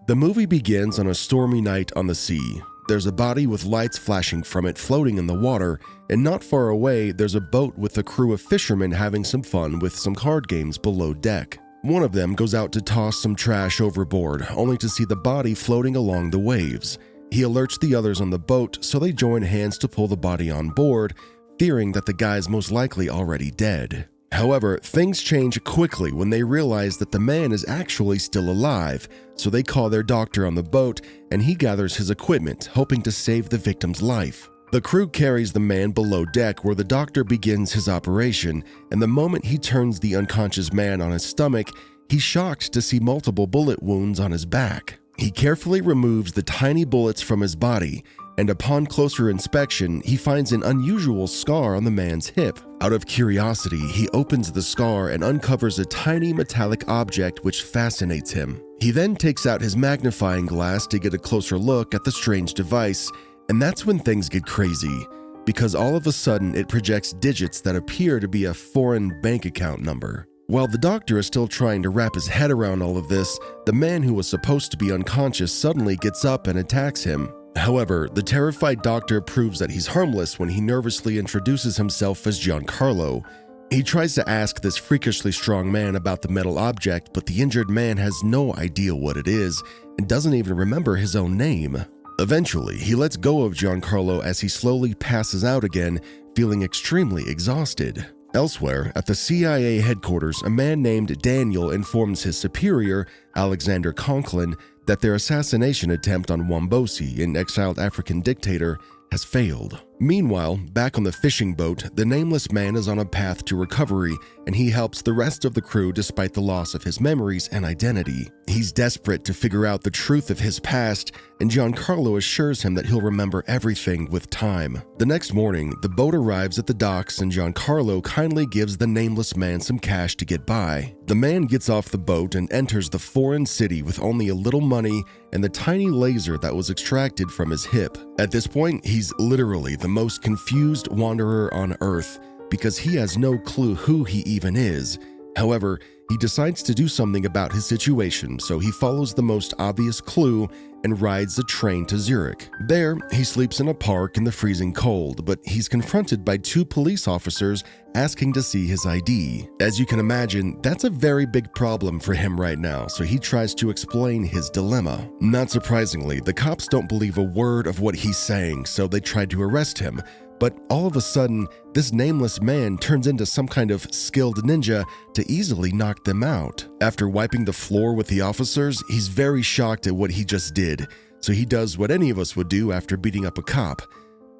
The movie begins on a stormy night on the sea. There's a body with lights flashing from it floating in the water, and not far away there's a boat with a crew of fishermen having some fun with some card games below deck. One of them goes out to toss some trash overboard, only to see the body floating along the waves. He alerts the others on the boat, so they join hands to pull the body on board, fearing that the guy's most likely already dead. However, things change quickly when they realize that the man is actually still alive, so they call their doctor on the boat and he gathers his equipment, hoping to save the victim's life. The crew carries the man below deck where the doctor begins his operation, and the moment he turns the unconscious man on his stomach, he's shocked to see multiple bullet wounds on his back. He carefully removes the tiny bullets from his body, and upon closer inspection, he finds an unusual scar on the man's hip. Out of curiosity, he opens the scar and uncovers a tiny metallic object which fascinates him. He then takes out his magnifying glass to get a closer look at the strange device, and that's when things get crazy, because all of a sudden it projects digits that appear to be a foreign bank account number. While the doctor is still trying to wrap his head around all of this, the man who was supposed to be unconscious suddenly gets up and attacks him. However, the terrified doctor proves that he's harmless when he nervously introduces himself as Giancarlo. He tries to ask this freakishly strong man about the metal object, but the injured man has no idea what it is and doesn't even remember his own name. Eventually, he lets go of Giancarlo as he slowly passes out again, feeling extremely exhausted. Elsewhere, at the CIA headquarters, a man named Daniel informs his superior, Alexander Conklin, that their assassination attempt on Wombosi, an exiled African dictator, has failed. Meanwhile, back on the fishing boat, the nameless man is on a path to recovery, and he helps the rest of the crew despite the loss of his memories and identity. He's desperate to figure out the truth of his past, and Giancarlo assures him that he'll remember everything with time. The next morning, the boat arrives at the docks and Giancarlo kindly gives the nameless man some cash to get by. The man gets off the boat and enters the foreign city with only a little money and the tiny laser that was extracted from his hip. At this point, he's literally the most confused wanderer on Earth because he has no clue who he even is. However, he decides to do something about his situation, so he follows the most obvious clue and rides a train to Zurich. There, he sleeps in a park in the freezing cold, but he's confronted by two police officers asking to see his ID. As you can imagine, that's a very big problem for him right now, so he tries to explain his dilemma. Not surprisingly, the cops don't believe a word of what he's saying, so they try to arrest him. But all of a sudden, this nameless man turns into some kind of skilled ninja to easily knock them out. After wiping the floor with the officers, he's very shocked at what he just did, so he does what any of us would do after beating up a cop.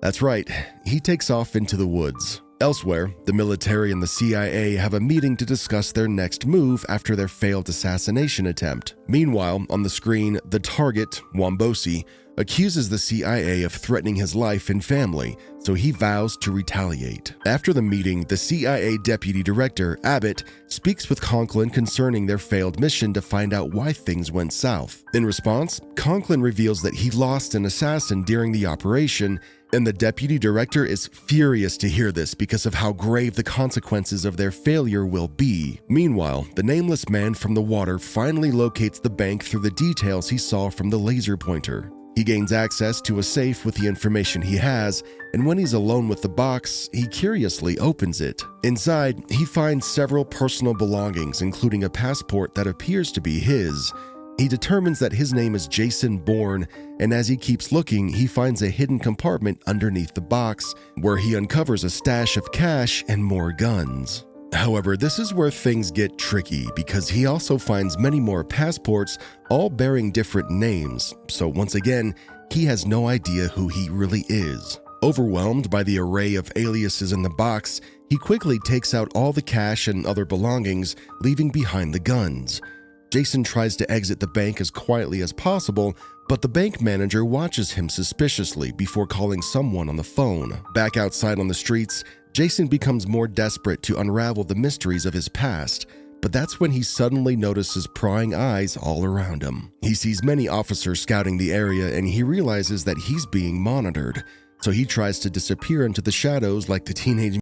That's right, he takes off into the woods. Elsewhere, the military and the CIA have a meeting to discuss their next move after their failed assassination attempt. Meanwhile, on the screen, the target, Wombosi, accuses the CIA of threatening his life and family, so he vows to retaliate. After the meeting, the CIA Deputy Director, Abbott, speaks with Conklin concerning their failed mission to find out why things went south. In response, Conklin reveals that he lost an assassin during the operation, and the Deputy Director is furious to hear this because of how grave the consequences of their failure will be. Meanwhile, the nameless man from the water finally locates the bank through the details he saw from the laser pointer. He gains access to a safe with the information he has, and when he's alone with the box, he curiously opens it. Inside, he finds several personal belongings, including a passport that appears to be his. He determines that his name is Jason Bourne, and as he keeps looking, he finds a hidden compartment underneath the box, where he uncovers a stash of cash and more guns. However, this is where things get tricky because he also finds many more passports, all bearing different names, so once again, he has no idea who he really is. Overwhelmed by the array of aliases in the box, he quickly takes out all the cash and other belongings, leaving behind the guns. Jason tries to exit the bank as quietly as possible, but the bank manager watches him suspiciously before calling someone on the phone. Back outside on the streets, Jason becomes more desperate to unravel the mysteries of his past, but that's when he suddenly notices prying eyes all around him. He sees many officers scouting the area and he realizes that he's being monitored, so he tries to disappear into the shadows like the teenage